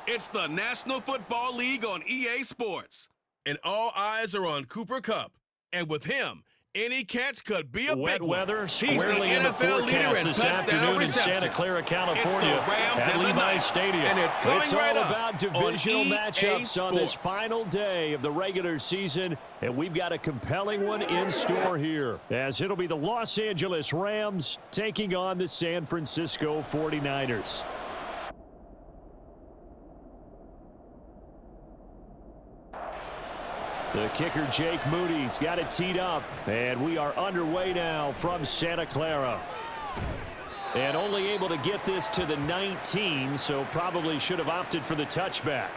It's the National Football League on EA Sports. And all eyes are on Cooper Kupp. And with him, any catch could be a Wet big weather one. squarely in the forecast this afternoon in Santa Clara, California at Levi's Stadium. And it's all right about divisional EA matchups Sports. on this final day of the regular season, and we've got a compelling one in store here, as it'll be the Los Angeles Rams taking on the San Francisco 49ers. The kicker, Jake Moody's got it teed up, and we are underway now from Santa Clara. And only able to get this to the 19, so probably should have opted for the touchback.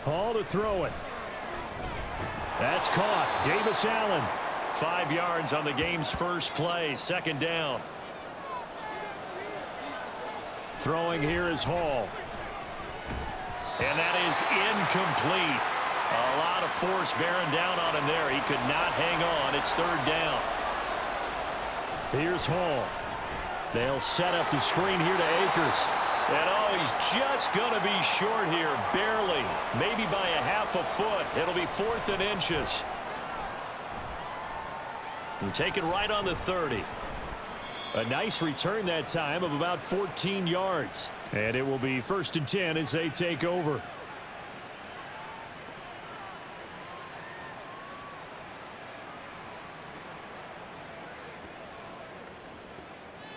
Hall to throw it. That's caught. Davis Allen. 5 yards on the game's first play, second down. Throwing here is Hall. And that is incomplete. A lot of force bearing down on him there. He could not hang on. It's third down. Here's Hall. They'll set up the screen here to Akers. And he's just going to be short here, barely. Maybe by a half a foot. It'll be 4th and inches. And take it right on the 30. A nice return that time of about 14 yards. And it will be 1st and 10 as they take over.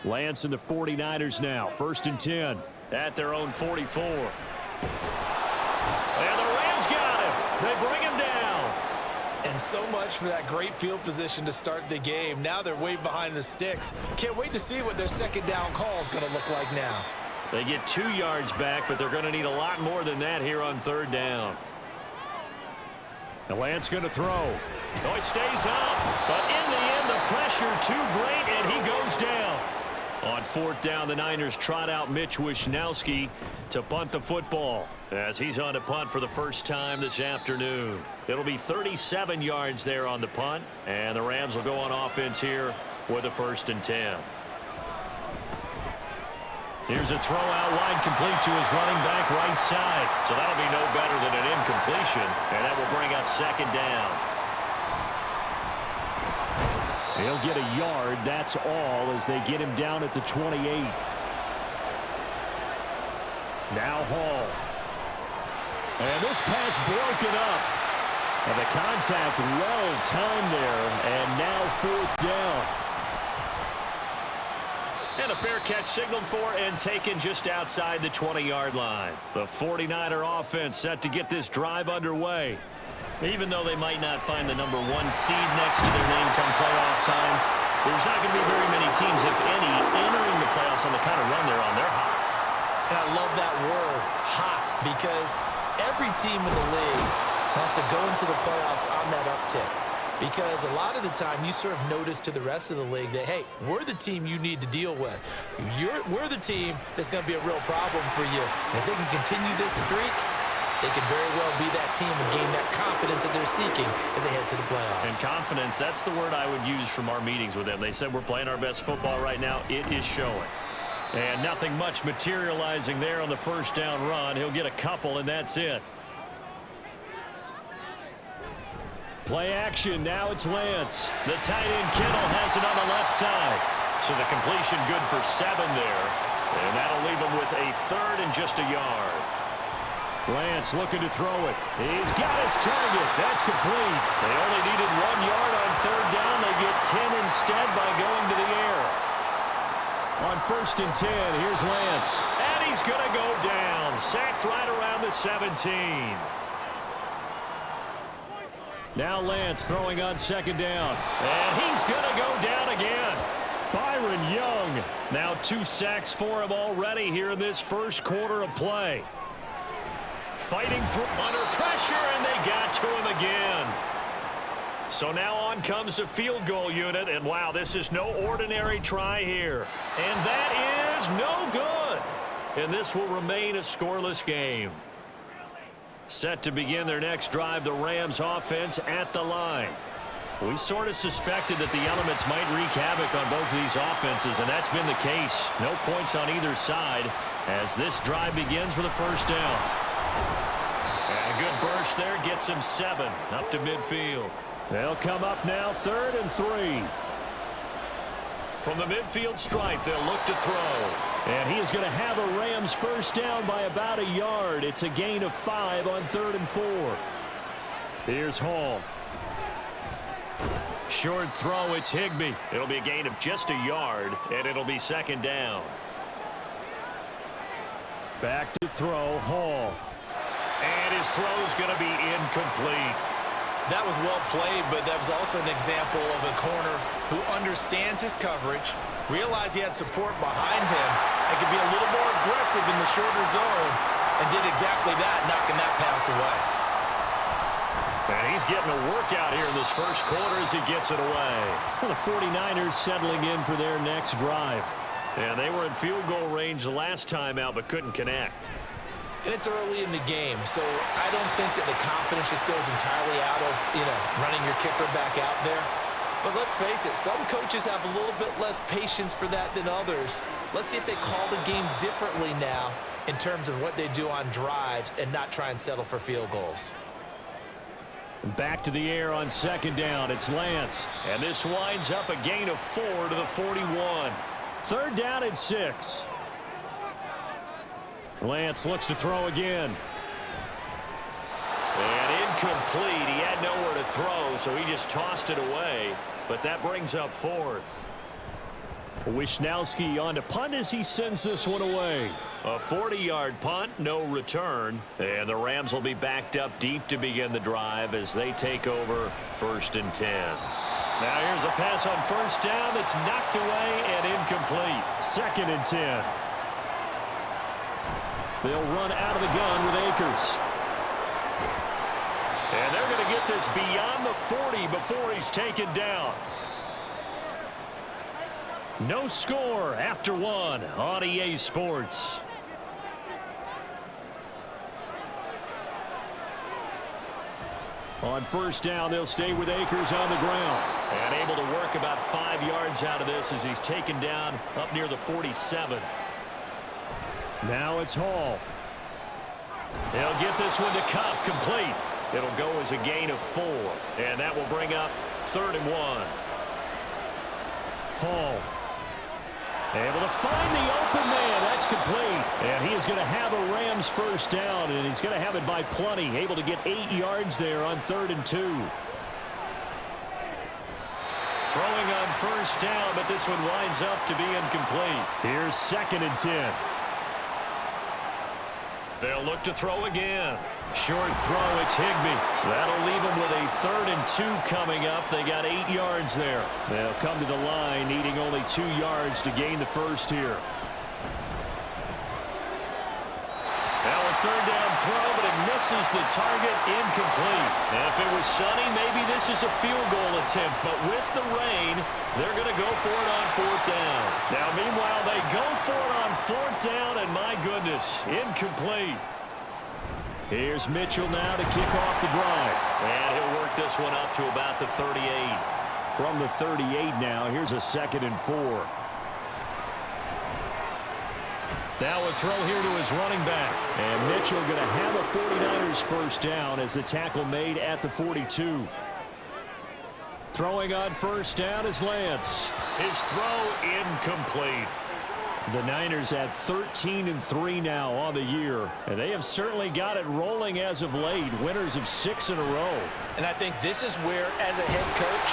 Lance and the 49ers now. 1st and 10 at their own 44. And the Rams got him. They bring him down. And so much for that great field position to start the game. Now they're way behind the sticks. Can't wait to see what their second down call is going to look like now. They get 2 yards back, but they're going to need a lot more than that here on third down. And Lance going to throw. Oh, he stays up. But in the end, the pressure too great, and he goes down. On 4th down, the Niners trot out Mitch Wishnowski to punt the football, as he's on to punt for the first time this afternoon. It'll be 37 yards there on the punt, and the Rams will go on offense here with a 1st and 10. Here's a throw out wide, complete to his running back right side. So that'll be no better than an incompletion, and that will bring up second down. He'll get a yard, that's all, as they get him down at the 28. Now Hall. And this pass broken up. And the contact well timed there, and now 4th down. And a fair catch signaled for and taken just outside the 20-yard line. The 49er offense set to get this drive underway. Even though they might not find the number 1 seed next to their name come playoff time, there's not going to be very many teams, if any, entering the playoffs on the kind of run they're on. They're hot. And I love that word, hot, because every team in the league wants to go into the playoffs on that uptick. Because a lot of the time you serve notice to the rest of the league that, hey, we're the team you need to deal with. We're the team that's going to be a real problem for you. And if they can continue this streak, they could very well be that team and gain that confidence that they're seeking as they head to the playoffs. And confidence, that's the word I would use from our meetings with them. They said we're playing our best football right now. It is showing. And nothing much materializing there on the first down run. He'll get a couple, and that's it. Play action. Now it's Lance. The tight end Kittle has it on the left side. So the completion good for 7 there. And that'll leave him with a 3rd and just a yard. Lance looking to throw it. He's got his target. That's complete. They only needed 1 yard on third down. They get 10 instead by going to the air. On 1st and 10, here's Lance. And he's going to go down. Sacked right around the 17. Now Lance throwing on 2nd down. And he's going to go down again. Byron Young. Now 2 sacks for him already here in this first quarter of play. Fighting through under pressure, and they got to him again. So now on comes the field goal unit, and wow, this is no ordinary try here. And that is no good. And this will remain a scoreless game. Set to begin their next drive, the Rams offense at the line. We sort of suspected that the elements might wreak havoc on both of these offenses, and that's been the case. No points on either side as this drive begins with a first down. And a good burst there gets him 7 up to midfield. They'll come up now 3rd and 3. From the midfield stripe, they'll look to throw. And he is going to have a Rams first down by about a yard. It's a gain of 5 on 3rd and 4. Here's Hall. Short throw, it's Higbee. It'll be a gain of just a yard, and it'll be 2nd down. Back to throw, Hall. And his throw's going to be incomplete. That was well played, but that was also an example of a corner who understands his coverage, realized he had support behind him, and could be a little more aggressive in the shorter zone, and did exactly that, knocking that pass away. And he's getting a workout here in this first quarter as he gets it away. Well, the 49ers settling in for their next drive. And they were in field goal range the last time out, but couldn't connect. And it's early in the game, so I don't think that the confidence just goes entirely out of, running your kicker back out there. But let's face it, some coaches have a little bit less patience for that than others. Let's see if they call the game differently now in terms of what they do on drives and not try and settle for field goals. Back to the air on 2nd down. It's Lance. And this winds up a gain of 4 to the 41. 3rd down and 6. Lance looks to throw again. And incomplete. He had nowhere to throw, so he just tossed it away. But that brings up 4th. Wishnowski on to punt as he sends this one away. A 40-yard punt, no return. And the Rams will be backed up deep to begin the drive as they take over 1st and 10. Now here's a pass on 1st down that's knocked away and incomplete. 2nd and 10. They'll run out of the gun with Akers. And they're going to get this beyond the 40 before he's taken down. No score after 1 on EA Sports. On 1st down, they'll stay with Akers on the ground. And able to work about 5 yards out of this as he's taken down up near the 47. Now it's Hall. They'll get this one to Cup, complete. It'll go as a gain of 4. And that will bring up 3rd and 1. Hall. Able to find the open man. That's complete. And he is going to have a Rams first down, and he's going to have it by plenty. Able to get 8 yards there on 3rd and 2. Throwing on 1st down, but this one winds up to be incomplete. Here's 2nd and 10. They'll look to throw again. Short throw, it's Higbee. That'll leave them with a 3rd and 2 coming up. They got 8 yards there. They'll come to the line, needing only 2 yards to gain the first here. Now a 3rd down throw, but it misses the target, incomplete. And if it was sunny, maybe this is a field goal attempt. But with the rain, they're going to go for it on 4th down. Now, meanwhile, they go for it on 4th down, and my goodness, incomplete. Here's Mitchell now to kick off the drive. And he'll work this one up to about the 38. From the 38 now, here's a 2nd and 4. Now a throw here to his running back. And Mitchell going to have a 49ers first down as the tackle made at the 42. Throwing on 1st down is Lance. His throw incomplete. The Niners at 13-3 now on the year, and they have certainly got it rolling as of late. Winners of 6 in a row. And I think this is where, as a head coach,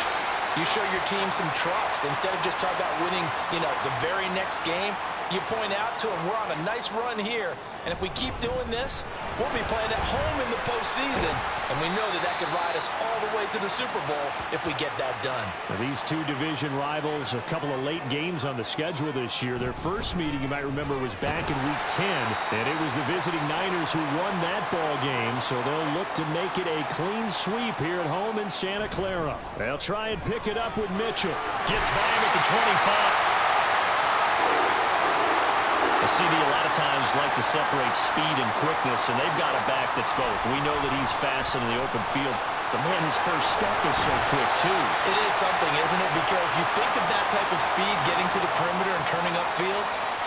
you show your team some trust. Instead of just talking about winning, the very next game, you point out to them, we're on a nice run here, and if we keep doing this, we'll be playing at home in the postseason, and we know that that could ride us all the way to the Super Bowl if we get that done. Now, these two division rivals, a couple of late games on the schedule this year. Their first meeting, you might remember, was back in Week 10, and it was the visiting Niners who won that ball game, so they'll look to make it a clean sweep here at home in Santa Clara. They'll try and pick it up with Mitchell. Gets by him at the 25. CD a lot of times like to separate speed and quickness, and they've got a back that's both. We know that he's fast in the open field, but, man, his first step is so quick, too. It is something, isn't it? Because you think of that type of speed getting to the perimeter and turning upfield,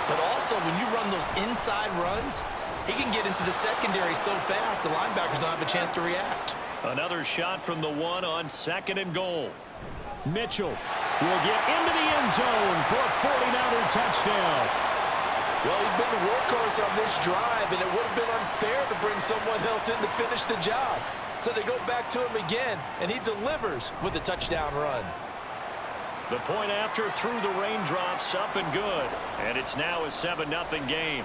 but also when you run those inside runs, he can get into the secondary so fast the linebackers don't have a chance to react. Another shot from the one on 2nd and goal. Mitchell will get into the end zone for a 49er touchdown. Well, he's been the workhorse on this drive, and it would have been unfair to bring someone else in to finish the job. So they go back to him again, and he delivers with a touchdown run. The point after through the raindrops, up and good. And it's now a 7-0 game.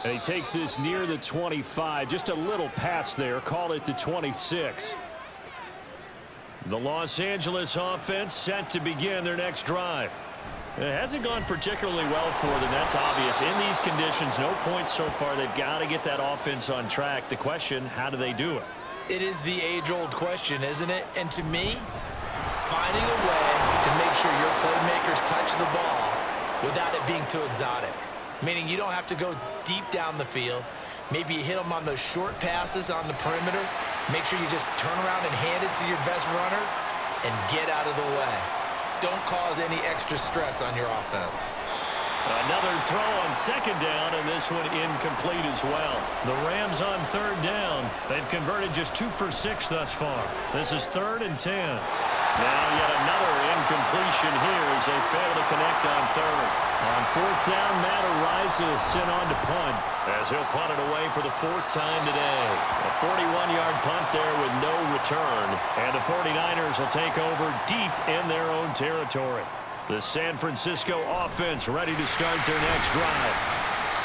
And he takes this near the 25. Just a little pass there. Call it the 26. The Los Angeles offense set to begin their next drive. It hasn't gone particularly well for them. That's obvious. In these conditions, no points so far. They've got to get that offense on track. The question, how do they do it? It is the age-old question, isn't it? And to me, finding a way to make sure your playmakers touch the ball without it being too exotic. Meaning you don't have to go deep down the field. Maybe you hit them on those short passes on the perimeter. Make sure you just turn around and hand it to your best runner and get out of the way. Don't cause any extra stress on your offense. Another throw on 2nd down, and this one incomplete as well. The Rams on 3rd down. They've converted just 2 for 6 thus far. This is 3rd and 10. Now yet another incompletion here as they fail to connect on 3rd. On 4th down, Matt Ariza sent on to punt. As he'll punt it away for the 4th time today. A 41-yard punt there with no return. And the 49ers will take over deep in their own territory. The San Francisco offense ready to start their next drive.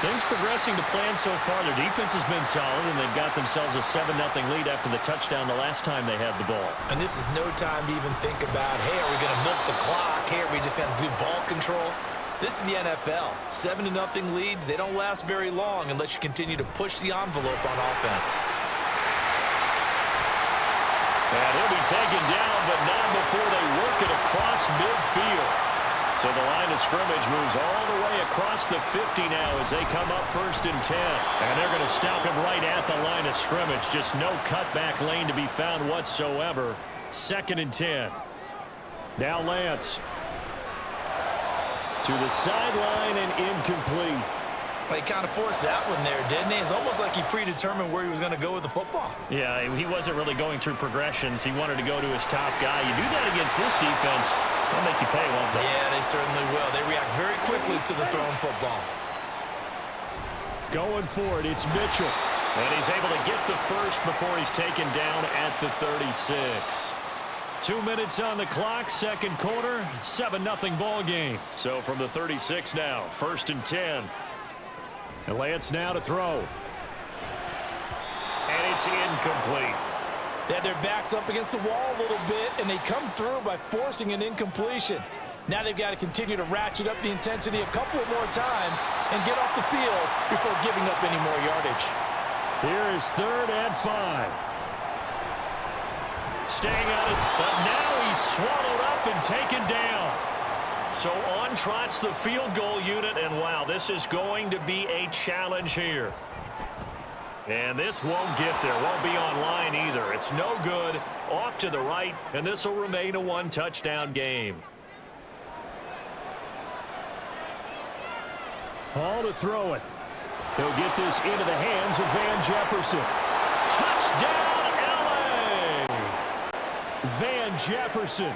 Things progressing to plan so far. Their defense has been solid, and they've got themselves a 7-0 lead after the touchdown the last time they had the ball. And this is no time to even think about, hey, are we going to milk the clock? Hey, are we just going to do ball control? This is the NFL. 7-0 leads, they don't last very long unless you continue to push the envelope on offense. And he'll be taken down, but not before they work it across midfield. So the line of scrimmage moves all the way across the 50 now as they come up 1st and 10. And they're going to stop him right at the line of scrimmage. Just no cutback lane to be found whatsoever. 2nd and 10. Now Lance. To the sideline and incomplete. Well, he kind of forced that one there, didn't he? It's almost like he predetermined where he was going to go with the football. Yeah, he wasn't really going through progressions. He wanted to go to his top guy. You do that against this defense, they'll make you pay, won't they? Yeah, they certainly will. They react very quickly to the thrown football. Going for it, it's Mitchell. And he's able to get the first before he's taken down at the 36. 2 minutes on the clock, 2nd quarter, 7-0 ball game. So from the 36 now, 1st and 10. And Lance now to throw. And it's incomplete. They had their backs up against the wall a little bit, and they come through by forcing an incompletion. Now they've got to continue to ratchet up the intensity a couple of more times and get off the field before giving up any more yardage. Here is 3rd and 5. Staying on it, but now he's swallowed up and taken down. So on trots the field goal unit, and wow, this is going to be a challenge here. And this won't get there, won't be on line either. It's no good, off to the right, and this will remain a 1-touchdown game. Hall to throw it. He'll get this into the hands of Van Jefferson. Touchdown, LA! Van Jefferson.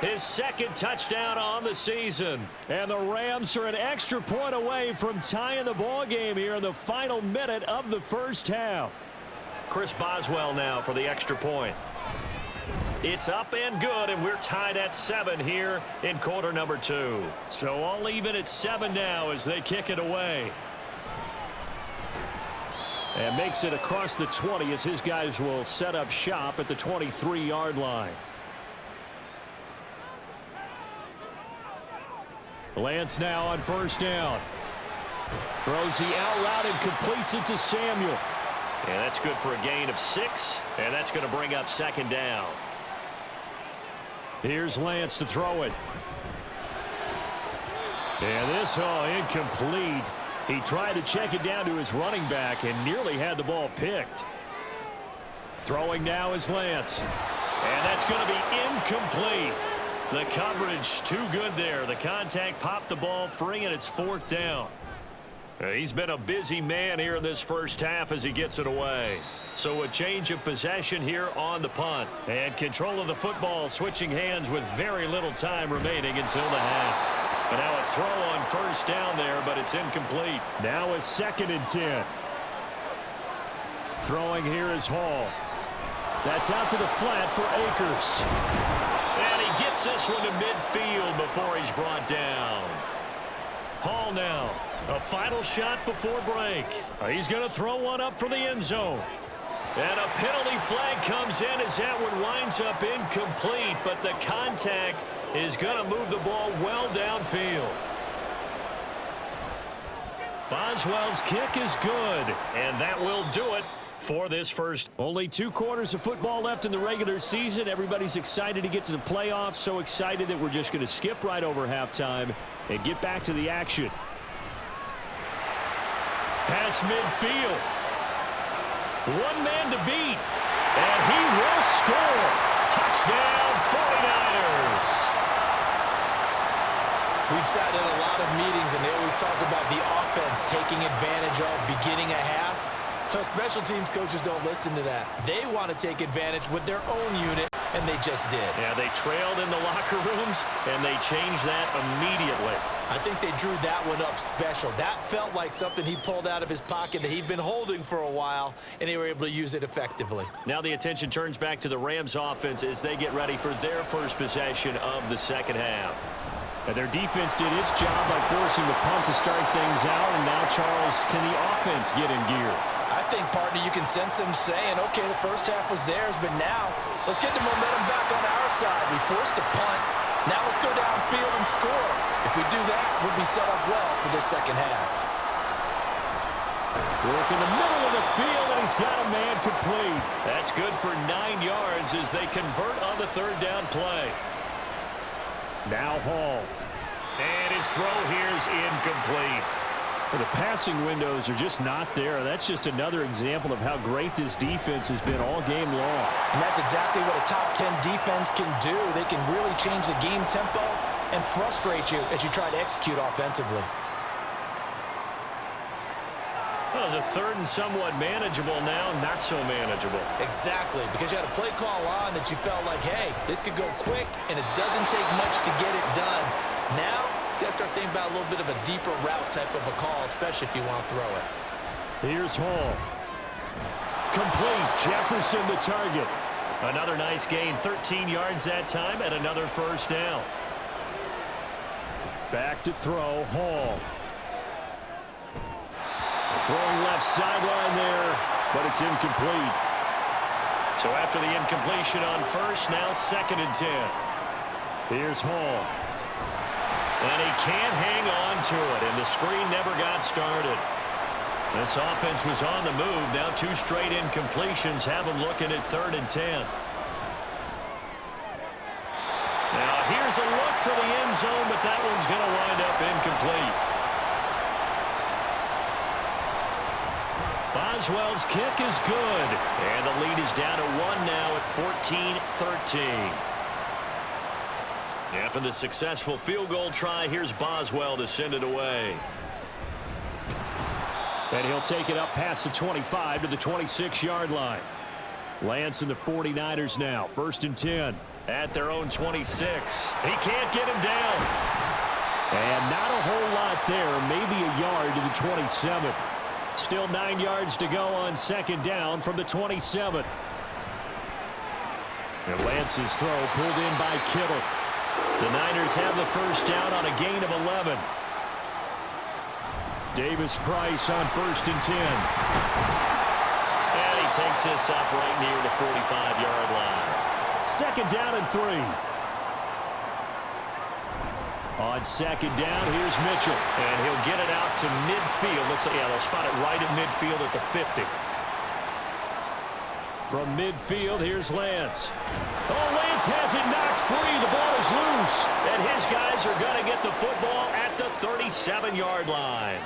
His 2nd touchdown on the season. And the Rams are an extra point away from tying the ball game here in the final minute of the 1st half. Chris Boswell now for the extra point. It's up and good, and we're tied at 7 here in quarter number 2. So all even at 7 now as they kick it away. And makes it across the 20 as his guys will set up shop at the 23-yard line. Lance now on 1st down. Throws the out route and completes it to Samuel. And that's good for a gain of 6, and that's going to bring up 2nd down. Here's Lance to throw it. And this, incomplete. He tried to check it down to his running back and nearly had the ball picked. Throwing now is Lance. And that's going to be incomplete. The coverage too good there. The contact popped the ball free, and it's 4th down. He's been a busy man here in this first half as he gets it away. So a change of possession here on the punt. And control of the football switching hands with very little time remaining until the half. But now a throw on 1st down there, but it's incomplete. Now a 2nd and 10. Throwing here is Hall. That's out to the flat for Akers. And he gets this one to midfield before he's brought down. Hall now. A final shot before break. He's going to throw one up for the end zone. And a penalty flag comes in as that one winds up incomplete, but the contact is going to move the ball well downfield. Boswell's kick is good, and that will do it for this first. Only 2 quarters of football left in the regular season. Everybody's excited to get to the playoffs, so excited that we're just going to skip right over halftime and get back to the action. Pass midfield. One man to beat. And he will score. Touchdown, 49ers. We've sat in a lot of meetings, and they always talk about the offense taking advantage of beginning a half. Special teams coaches don't listen to that. They want to take advantage with their own unit, and they just did. Yeah, they trailed in the locker rooms, and they changed that immediately. I think they drew that one up special. That felt like something he pulled out of his pocket that he'd been holding for a while, and they were able to use it effectively. Now the attention turns back to the Rams offense as they get ready for their first possession of the second half. And their defense did its job by forcing the punt to start things out, and now, Charles, can the offense get in gear? I think, partner, you can sense them saying, okay, the first half was theirs, but now let's get the momentum back on our side. We forced a punt. Now let's go downfield and score. If we do that, we'll be set up well for this second half. Work in the middle of the field, and he's got a man complete. That's good for 9 yards as they convert on the 3rd down play. Now Hall. And his throw here is incomplete. Well, the passing windows are just not there. That's just another example of how great this defense has been all game long. And that's exactly what a top 10 defense can do. They can really change the game tempo and frustrate you as you try to execute offensively. Well, it's a 3rd and somewhat manageable now, not so manageable. Exactly, because you had a play call on that you felt like, hey, this could go quick, and it doesn't take much to get it done. Now, you got to start thinking about a little bit of a deeper route type of a call, especially if you want to throw it. Here's Hall. Complete. Jefferson the target. Another nice gain, 13 yards that time, and another 1st down. Back to throw, Hall. Throwing left sideline there, but it's incomplete. So after the incompletion on 1st, now 2nd and 10. Here's Hall. And he can't hang on to it, and the screen never got started. This offense was on the move. Now 2 straight incompletions have them looking at 3rd and 10. Now here's a look for the end zone, but that one's going to wind up incomplete. Boswell's kick is good, and the lead is down to 1 now at 14-13. After the successful field goal try, here's Boswell to send it away. And he'll take it up past the 25 to the 26-yard line. Lance and the 49ers now, 1st and 10. At their own 26. He can't get him down. And not a whole lot there, maybe a yard to the 27. Still 9 yards to go on 2nd down from the 27. And Lance's throw pulled in by Kittle. The Niners have the 1st down on a gain of 11. Davis Price on 1st and 10. And he takes this up right near the 45-yard line. 2nd down and 3. On 2nd down, here's Mitchell. And he'll get it out to midfield. Looks like, yeah, they'll spot it right at midfield at the 50. From midfield, here's Lance. Oh, Lance Lance has it knocked free. The ball is loose. And his guys are going to get the football at the 37-yard line.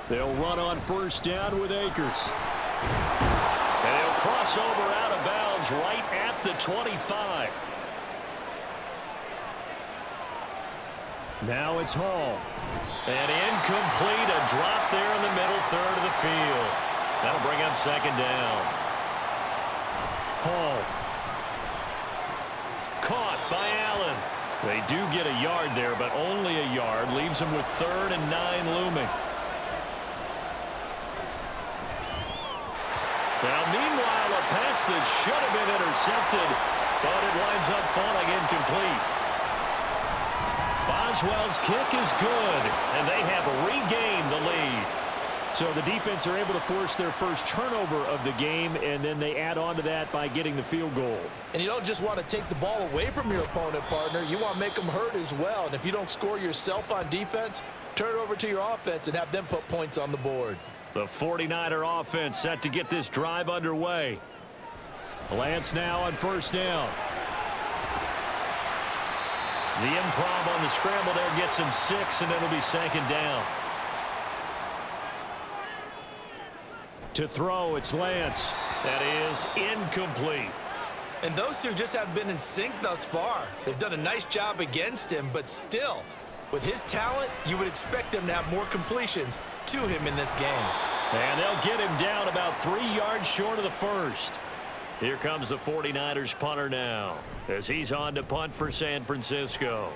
They'll run on first down with Akers. And he'll cross over out of bounds right at the 25. Now it's Hall. And incomplete, a drop there in the middle third of the field. That'll bring up second down. Hall. Caught by Allen. They do get a yard there, but only a yard. Leaves them with 3rd and 9 looming. Now, meanwhile, a pass that should have been intercepted, but it winds up falling incomplete. Boswell's kick is good, and they have regained the lead. So the defense are able to force their first turnover of the game, and then they add on to that by getting the field goal. And you don't just want to take the ball away from your opponent, partner. You want to make them hurt as well. And if you don't score yourself on defense, turn it over to your offense and have them put points on the board. The 49er offense set to get this drive underway. Lance now on first down. The improv on the scramble there gets him 6, and it'll be second down. To throw, it's Lance. That is incomplete. And those two just haven't been in sync thus far. They've done a nice job against him, but still, with his talent, you would expect them to have more completions to him in this game. And they'll get him down about 3 yards short of the first. Here comes the 49ers punter now, as he's on to punt for San Francisco.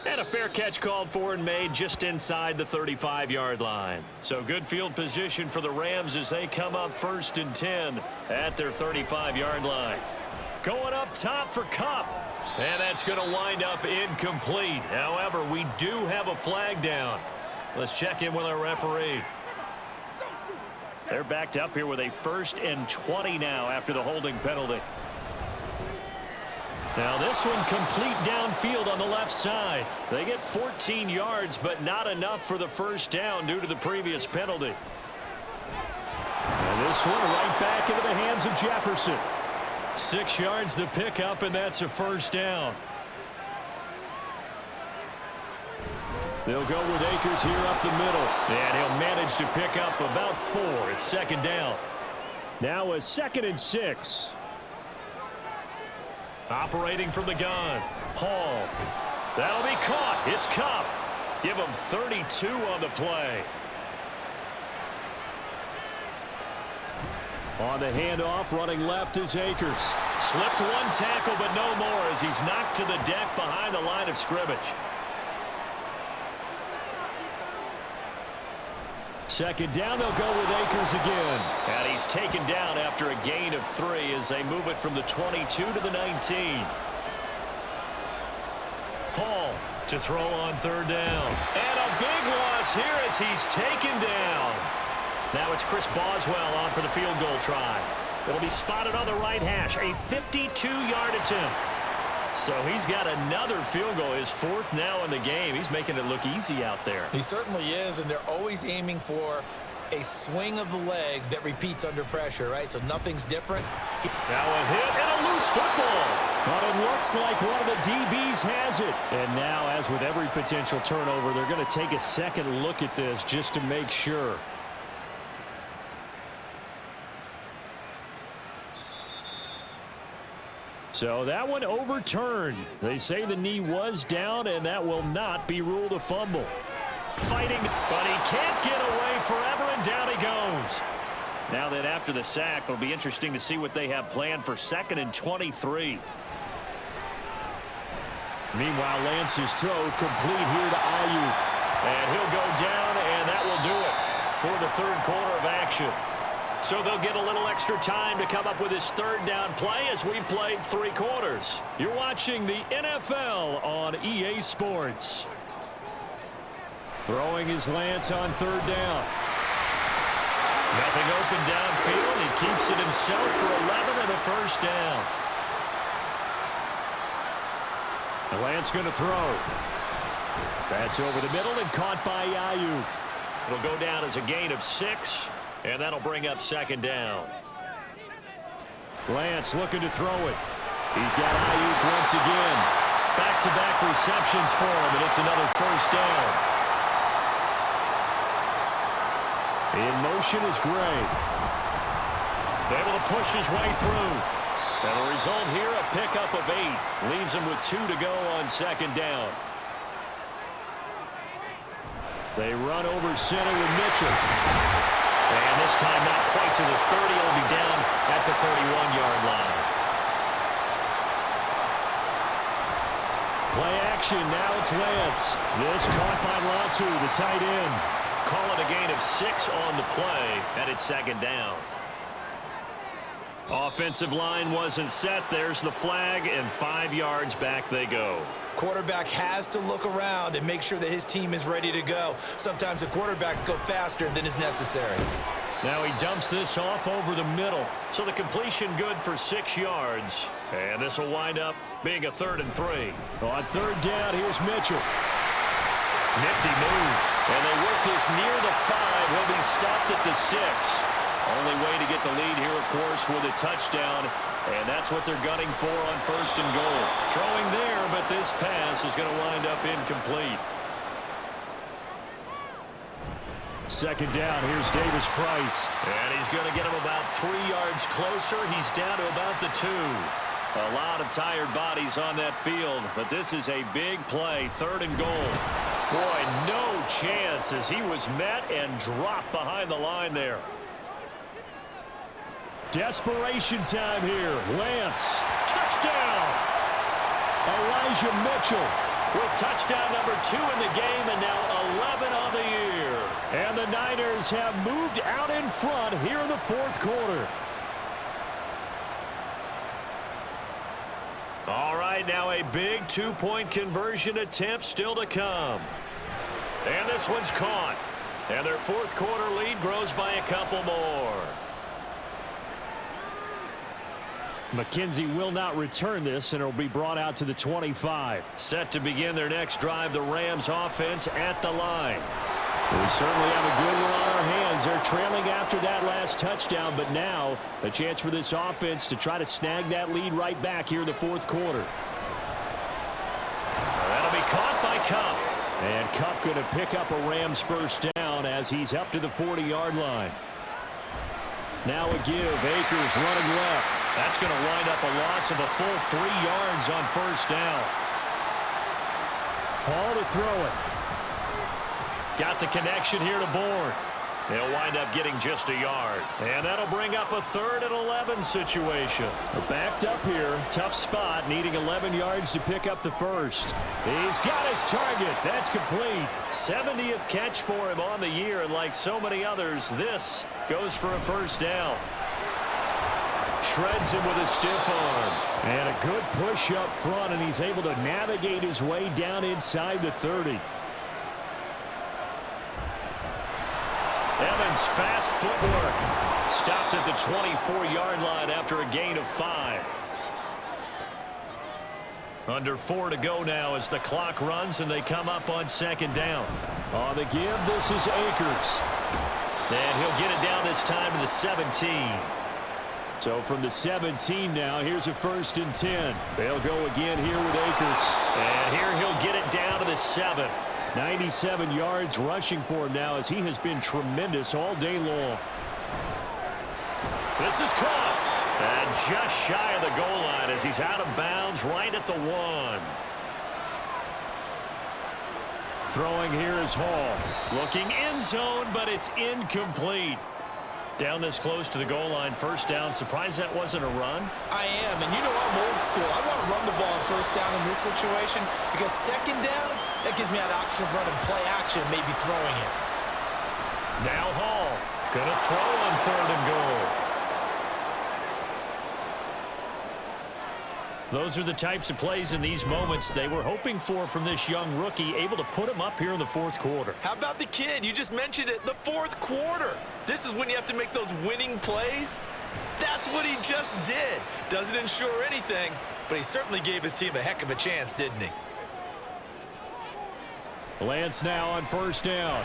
And a fair catch called for and made just inside the 35-yard line. So good field position for the Rams as they come up 1st and 10 at their 35-yard line. Going up top for Kupp. And that's going to wind up incomplete. However, we do have a flag down. Let's check in with our referee. They're backed up here with a 1st and 20 now after the holding penalty. Now this one complete downfield on the left side. They get 14 yards, but not enough for the first down due to the previous penalty. And this one right back into the hands of Jefferson. 6 yards the pickup, and that's a first down. They'll go with Akers here up the middle. And he'll manage to pick up about 4. It's second down. Now a 2nd and 6. Operating from the gun. Hall. That'll be caught. It's Kupp. Give him 32 on the play. On the handoff, running left is Akers. Slipped one tackle, but no more as he's knocked to the deck behind the line of scrimmage. 2nd down, they'll go with Akers again. And he's taken down after a gain of 3 as they move it from the 22 to the 19. Hall to throw on 3rd down. And a big loss here as he's taken down. Now it's Chris Boswell on for the field goal try. It'll be spotted on the right hash. A 52-yard attempt. So he's got another field goal, his 4th now in the game. He's making it look easy out there. He certainly is, and they're always aiming for a swing of the leg that repeats under pressure, right? So nothing's different. Now a hit and a loose football. But it looks like one of the DBs has it. And now, as with every potential turnover, they're going to take a second look at this just to make sure. So that one overturned. They say the knee was down, and that will not be ruled a fumble. Fighting, but he can't get away forever, and down he goes. Now that after the sack, it'll be interesting to see what they have planned for 2nd and 23. Meanwhile, Lance's throw complete here to Ayuk. And he'll go down, and that will do it for the 3rd quarter of action. So they'll get a little extra time to come up with his 3rd down play as we played 3 quarters. You're watching the NFL on EA Sports. Throwing is Lance on 3rd down. Nothing open downfield. He keeps it himself for 11 and a first down. And Lance going to throw. That's over the middle and caught by Ayuk. It'll go down as a gain of 6. And that'll bring up 2nd down. Lance looking to throw it. He's got Ayuk once again. Back-to-back receptions for him, and it's another first down. In motion is Gray. Able to push his way through. And the result here, a pickup of 8. Leaves him with 2 to go on second down. They run over center with Mitchell. And this time not quite to the 30. He'll be down at the 31-yard line. Play action. Now it's Lance. This caught by Latu, the tight end. Call it a gain of 6 on the play, and it's second down. Offensive line wasn't set. There's the flag, and 5 yards back they go. Quarterback has to look around and make sure that his team is ready to go. Sometimes the quarterbacks go faster than is necessary. Now he dumps this off over the middle. So the completion good for 6 yards. And this will wind up being a 3rd and 3. On third down, here's Mitchell. Nifty move. And they work this near the 5. He'll be stopped at the 6. Only way to get the lead here, of course, with a touchdown. And that's what they're gunning for on 1st and goal. Throwing there, but this pass is going to wind up incomplete. Second down, here's Davis Price. And he's going to get him about 3 yards closer. He's down to about the 2. A lot of tired bodies on that field, but this is a big play, 3rd and goal. Boy, no chance as he was met and dropped behind the line there. Desperation time here. Lance. Touchdown! Elijah Mitchell with touchdown number 2 in the game and now 11 on the year. And the Niners have moved out in front here in the 4th quarter. All right, now a big 2-point conversion attempt still to come. And this one's caught. And their 4th quarter lead grows by a couple more. McKenzie will not return this, and it'll be brought out to the 25. Set to begin their next drive, the Rams offense at the line. We certainly have a good one on our hands. They're trailing after that last touchdown, but now a chance for this offense to try to snag that lead right back here in the 4th quarter. That'll be caught by Kupp. And Kupp going to pick up a Rams first down as he's up to the 40-yard line. Now a give. Akers running left. That's going to wind up a loss of a full 3 yards on 1st down. Ball to throw it. Got the connection here to Bourne. They'll wind up getting just a yard. And that'll bring up a 3rd and 11 situation. Backed up here. Tough spot. Needing 11 yards to pick up the first. He's got his target. That's complete. 70th catch for him on the year. And like so many others, this goes for a first down. Shreds him with a stiff arm. And a good push up front. And he's able to navigate his way down inside the 30. Evans, fast footwork. Stopped at the 24-yard line after a gain of 5. Under 4 to go now as the clock runs and they come up on 2nd down. On the give, this is Akers. And he'll get it down this time to the 17. So from the 17 now, here's a 1st and 10. They'll go again here with Akers. And here he'll get it down to the 7. 97 yards rushing for him now as he has been tremendous all day long. This is caught. And just shy of the goal line as he's out of bounds right at the 1. Throwing here is Hall. Looking end zone, but it's incomplete. Down this close to the goal line, 1st down. Surprised that wasn't a run? I am, and you know I'm old school. I want to run the ball on 1st down in this situation because 2nd down, that gives me that option of running play action, maybe throwing it. Now Hall, gonna throw on 3rd and goal. Those are the types of plays in these moments they were hoping for from this young rookie, able to put him up here in the 4th quarter. How about the kid? You just mentioned it, the 4th quarter. This is when you have to make those winning plays. That's what he just did. Doesn't ensure anything, but he certainly gave his team a heck of a chance, didn't he? Lance now on 1st down.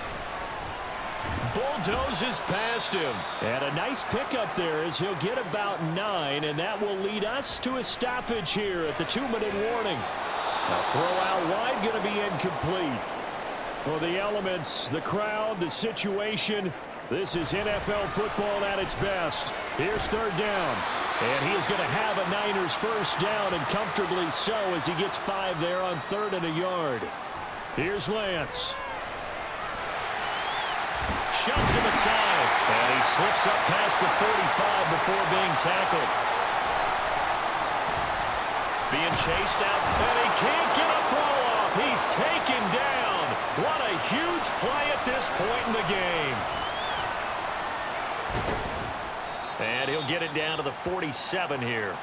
Bulldozes past him. And a nice pickup there as he'll get about 9, and that will lead us to a stoppage here at the 2-minute warning. Now throw out wide, going to be incomplete. Well, the elements, the crowd, the situation, this is NFL football at its best. Here's 3rd down. And he is going to have a Niners first down, and comfortably so as he gets 5 there on 3rd and a yard. Here's Lance. Shoves him aside. And he slips up past the 45 before being tackled. Being chased out, and he can't get a throw off. He's taken down. What a huge play at this point in the game. And he'll get it down to the 47 here.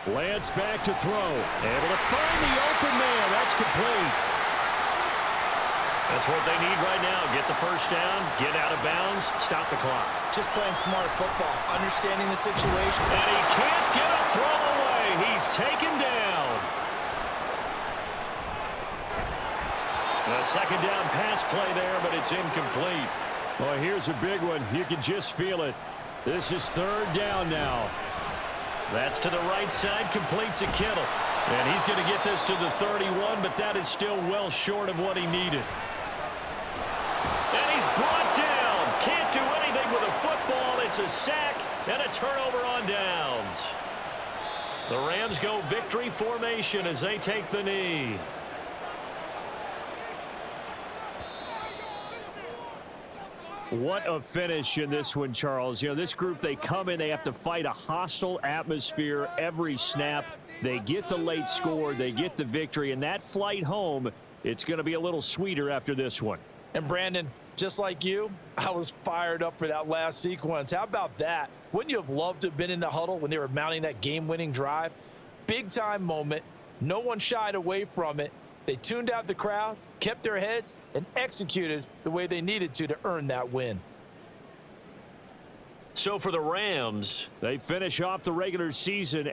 Lance back to throw. Able to find the open man. That's complete. That's what they need right now. Get the first down, get out of bounds, stop the clock. Just playing smart football, understanding the situation. And he can't get a throw away. He's taken down. A 2nd down pass play there, but it's incomplete. Well, here's a big one. You can just feel it. This is 3rd down now. That's to the right side, complete to Kittle. And he's going to get this to the 31, but that is still well short of what he needed. And he's brought down. Can't do anything with a football. It's a sack and a turnover on downs. The Rams go victory formation as they take the knee. What a finish in this one, Charles. You know, this group, they come in, they have to fight a hostile atmosphere every snap. They get the late score, they get the victory, and that flight home, it's going to be a little sweeter after this one. And Brandon, just like you, I was fired up for that last sequence. How about that? Wouldn't you have loved to have been in the huddle when they were mounting that game-winning drive? Big-time moment. No one shied away from it. They tuned out the crowd, kept their heads, and executed the way they needed to earn that win. So for the Rams, they finish off the regular season